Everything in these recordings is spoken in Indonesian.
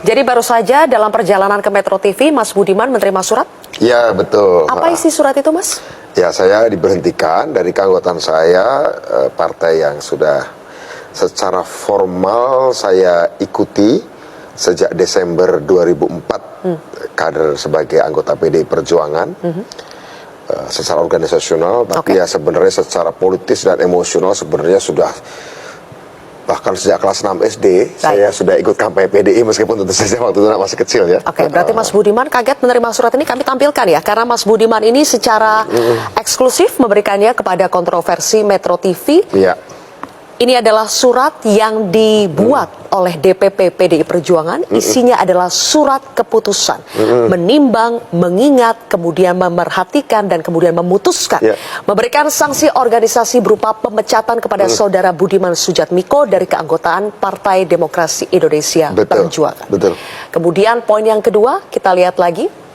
Jadi baru saja dalam perjalanan ke Metro TV, Mas Budiman menerima surat? Ya, betul. Apa isi surat itu, Mas? Ya, saya diberhentikan dari keanggotaan saya, partai yang sudah secara formal saya ikuti sejak Desember 2004, kader sebagai anggota PDI Perjuangan. Secara organisasional, tapi ya sebenarnya secara politis dan emosional sebenarnya sudah bahkan sejak kelas 6 SD saya sudah ikut kampanye PDI meskipun tentu saja waktu itu masih kecil ya. Oke, berarti Mas Budiman kaget menerima surat ini, kami tampilkan ya, karena Mas Budiman ini secara eksklusif memberikannya kepada kontroversi Metro TV. Iya. Ini adalah surat yang dibuat oleh DPP PDI Perjuangan. Isinya adalah surat keputusan, menimbang, mengingat, kemudian memerhatikan, dan kemudian memutuskan. Memberikan sanksi organisasi berupa pemecatan kepada Saudara Budiman Sujatmiko dari keanggotaan Partai Demokrasi Indonesia Perjuangan. Betul. Kemudian poin yang kedua, kita lihat lagi.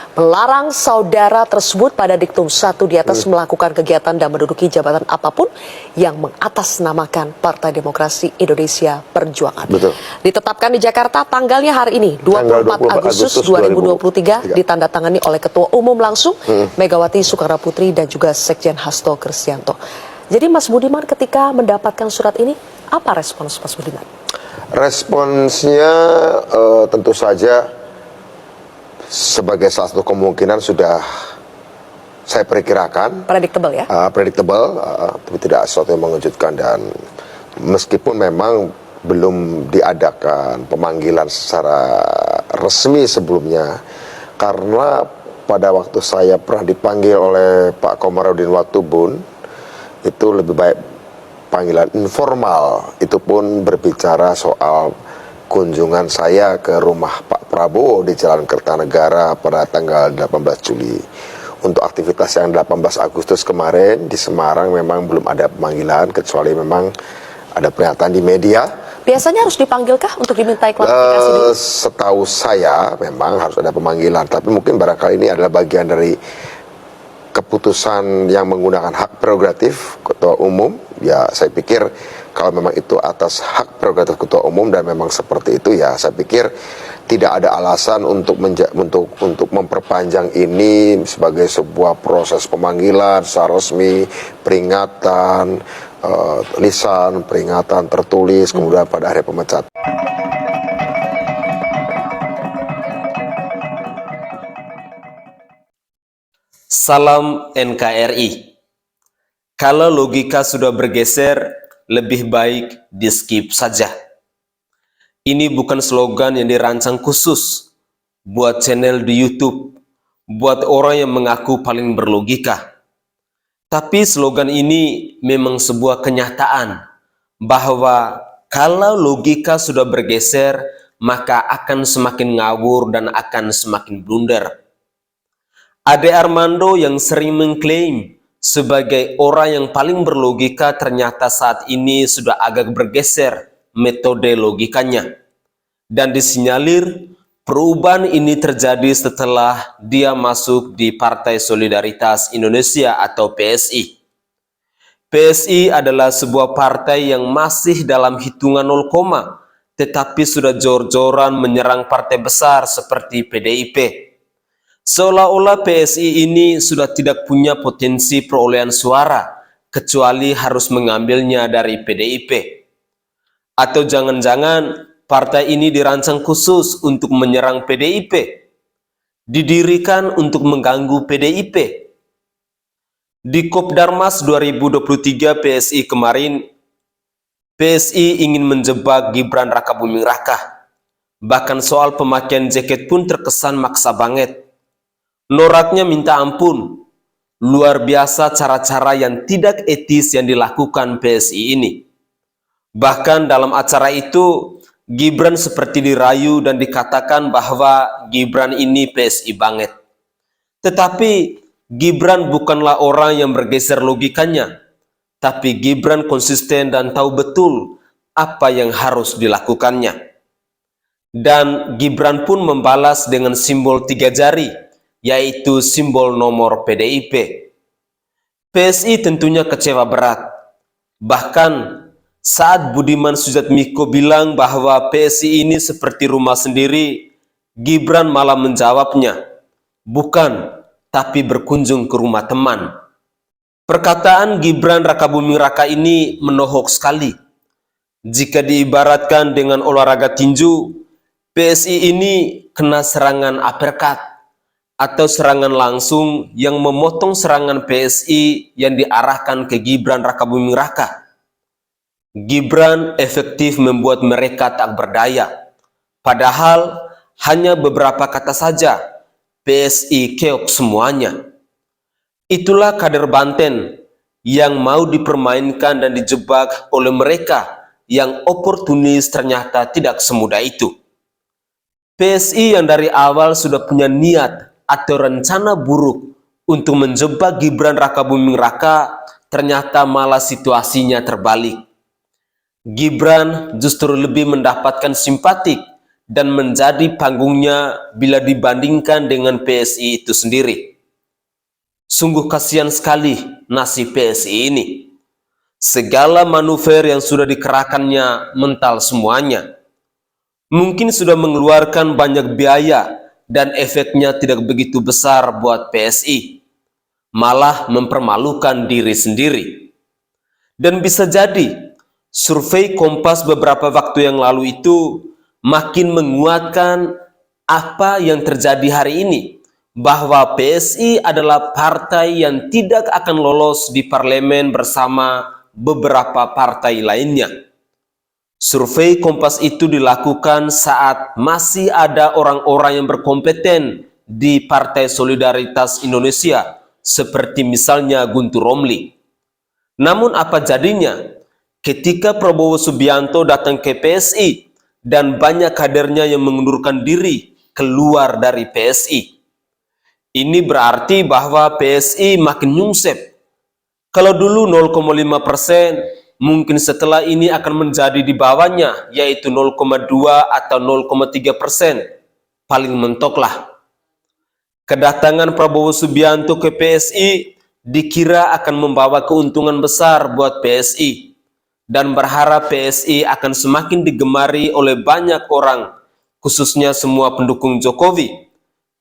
Melarang saudara tersebut pada diktum 1 di atas melakukan kegiatan dan menduduki jabatan apapun yang mengatasnamakan Partai Demokrasi Indonesia Perjuangan. Betul. Ditetapkan di Jakarta tanggalnya hari ini, 24 Agustus 2023, ditandatangani oleh Ketua Umum langsung Megawati Soekarnoputri dan juga Sekjen Hasto Kristianto. Jadi Mas Budiman ketika mendapatkan surat ini, apa respons Mas Budiman? Responsnya tentu saja sebagai salah satu kemungkinan sudah saya perkirakan. Predictable ya? Predictable, tapi tidak sesuatu yang mengejutkan. Dan meskipun memang belum diadakan pemanggilan secara resmi sebelumnya, karena pada waktu saya pernah dipanggil oleh Pak Komarudin Watubun, itu lebih baik panggilan informal, itu pun berbicara soal kunjungan saya ke rumah Pak Prabowo di Jalan Kertanegara pada tanggal 18 Juli. Untuk aktivitas yang 18 Agustus kemarin di Semarang memang belum ada pemanggilan, kecuali memang ada pernyataan di media. Biasanya harus dipanggilkah untuk dimintai klarifikasi dulu? Setahu saya memang harus ada pemanggilan, tapi mungkin barangkali ini adalah bagian dari keputusan yang menggunakan hak prerogatif Ketua Umum. Ya, saya pikir kalau memang itu atas hak prerogatif Ketua Umum dan memang seperti itu, ya saya pikir tidak ada alasan untuk memperpanjang ini sebagai sebuah proses pemanggilan secara resmi, peringatan, lisan, peringatan tertulis, kemudian pada akhirnya pemecatan. Salam NKRI. Kalau logika sudah bergeser, lebih baik di skip saja. Ini bukan slogan yang dirancang khusus buat channel di YouTube, buat orang yang mengaku paling berlogika. Tapi slogan ini memang sebuah kenyataan bahwa kalau logika sudah bergeser, maka akan semakin ngawur dan akan semakin blunder. Ade Armando yang sering mengklaim sebagai orang yang paling berlogika ternyata saat ini sudah agak bergeser metode logikanya. Dan disinyalir perubahan ini terjadi setelah dia masuk di Partai Solidaritas Indonesia atau PSI. PSI adalah sebuah partai yang masih dalam hitungan 0, tetapi sudah jor-joran menyerang partai besar seperti PDIP. Seolah-olah PSI ini sudah tidak punya potensi perolehan suara, kecuali harus mengambilnya dari PDIP. Atau jangan-jangan partai ini dirancang khusus untuk menyerang PDIP, didirikan untuk mengganggu PDIP. Di Kopdarmas 2023 PSI kemarin, PSI ingin menjebak Gibran Rakabuming Raka. Bahkan soal pemakaian jaket pun terkesan maksa banget. Noraknya minta ampun. Luar biasa cara-cara yang tidak etis yang dilakukan PSI ini. Bahkan dalam acara itu, Gibran seperti dirayu dan dikatakan bahwa Gibran ini PSI banget. Tetapi Gibran bukanlah orang yang bergeser logikanya. Tapi Gibran konsisten dan tahu betul apa yang harus dilakukannya. Dan Gibran pun membalas dengan simbol 3 jari, yaitu simbol nomor PDIP. PSI tentunya kecewa berat. Bahkan Saat Budiman Sujatmiko bilang bahwa PSI ini seperti rumah sendiri, Gibran malah menjawabnya, bukan, tapi berkunjung ke rumah teman. Perkataan Gibran Rakabuming Raka ini menohok sekali. Jika diibaratkan dengan olahraga tinju, PSI ini kena serangan uppercut atau serangan langsung yang memotong serangan PSI yang diarahkan ke Gibran Rakabuming Raka. Gibran efektif membuat mereka tak berdaya. Padahal hanya beberapa kata saja, PSI keok semuanya. Itulah kader Banten yang mau dipermainkan dan dijebak oleh mereka yang oportunis ternyata tidak semudah itu. PSI yang dari awal sudah punya niat atau rencana buruk untuk menjebak Gibran Rakabuming Raka, ternyata malah situasinya terbalik. Gibran justru lebih mendapatkan simpatik dan menjadi panggungnya bila dibandingkan dengan PSI itu sendiri. Sungguh kasihan sekali nasib PSI ini. Segala manuver yang sudah dikerahkannya mental semuanya. Mungkin sudah mengeluarkan banyak biaya dan efeknya tidak begitu besar buat PSI. Malah mempermalukan diri sendiri. Dan bisa jadi survei Kompas beberapa waktu yang lalu itu makin menguatkan apa yang terjadi hari ini, bahwa PSI adalah partai yang tidak akan lolos di parlemen bersama beberapa partai lainnya. Survei Kompas itu dilakukan saat masih ada orang-orang yang berkompeten di Partai Solidaritas Indonesia, seperti misalnya Guntur Romli. Namun apa jadinya ketika Prabowo Subianto datang ke PSI dan banyak kadernya yang mengundurkan diri keluar dari PSI? Ini berarti bahwa PSI makin nyungsep. Kalau dulu 0,5%, mungkin setelah ini akan menjadi di bawahnya, yaitu 0,2 atau 0,3%. Paling mentoklah. Kedatangan Prabowo Subianto ke PSI dikira akan membawa keuntungan besar buat PSI. Dan berharap PSI akan semakin digemari oleh banyak orang, khususnya semua pendukung Jokowi.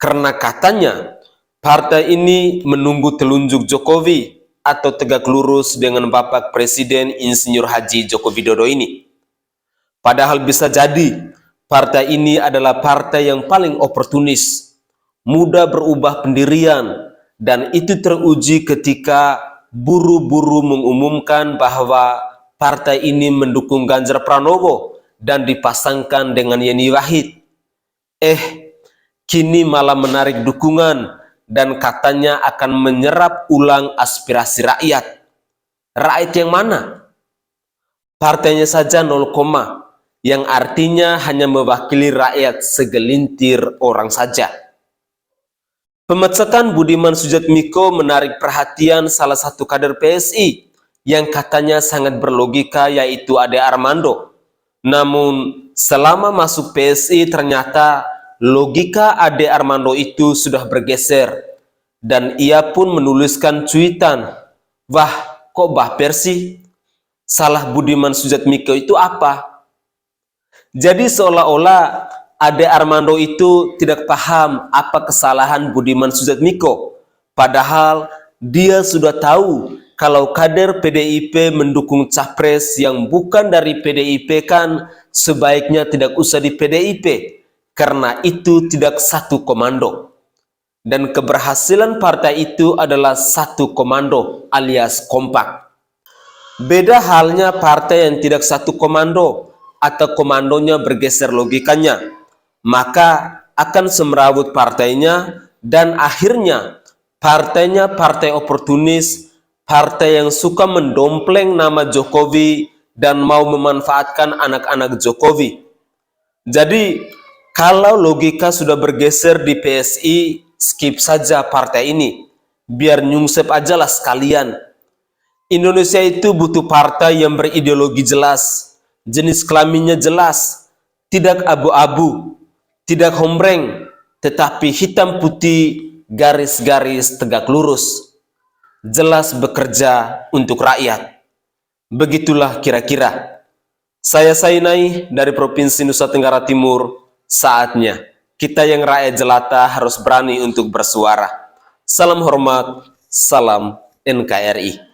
Karena katanya, partai ini menunggu telunjuk Jokowi atau tegak lurus dengan Bapak Presiden Insinyur Haji Joko Widodo ini. Padahal bisa jadi, partai ini adalah partai yang paling oportunis, mudah berubah pendirian, dan itu teruji ketika buru-buru mengumumkan bahwa partai ini mendukung Ganjar Pranowo dan dipasangkan dengan Yeni Wahid. Kini malah menarik dukungan dan katanya akan menyerap ulang aspirasi rakyat. Rakyat yang mana? Partainya saja 0, yang artinya hanya mewakili rakyat segelintir orang saja. Pemecatan Budiman Sujatmiko menarik perhatian salah satu kader PSI yang katanya sangat berlogika, yaitu Ade Armando. Namun selama masuk PSI ternyata logika Ade Armando itu sudah bergeser, dan ia pun menuliskan cuitan, "Wah, kok baper sih? Salah Budiman Sujatmiko itu apa?" Jadi seolah-olah Ade Armando itu tidak paham apa kesalahan Budiman Sujatmiko, padahal dia sudah tahu kalau kader PDIP mendukung capres yang bukan dari PDIP kan sebaiknya tidak usah di PDIP, karena itu tidak satu komando. Dan keberhasilan partai itu adalah satu komando alias kompak. Beda halnya partai yang tidak satu komando atau komandonya bergeser logikanya, maka akan semrawut partainya dan akhirnya partainya partai oportunis, partai yang suka mendompleng nama Jokowi dan mau memanfaatkan anak-anak Jokowi. Jadi, kalau logika sudah bergeser di PSI, skip saja partai ini. Biar nyungsep aja lah sekalian. Indonesia itu butuh partai yang berideologi jelas, jenis kelaminnya jelas, tidak abu-abu, tidak hombreng, tetapi hitam putih, garis-garis tegak lurus. Jelas bekerja untuk rakyat. Begitulah kira-kira. Saya Sainai dari Provinsi Nusa Tenggara Timur. Saatnya kita yang rakyat jelata harus berani untuk bersuara. Salam hormat, salam NKRI.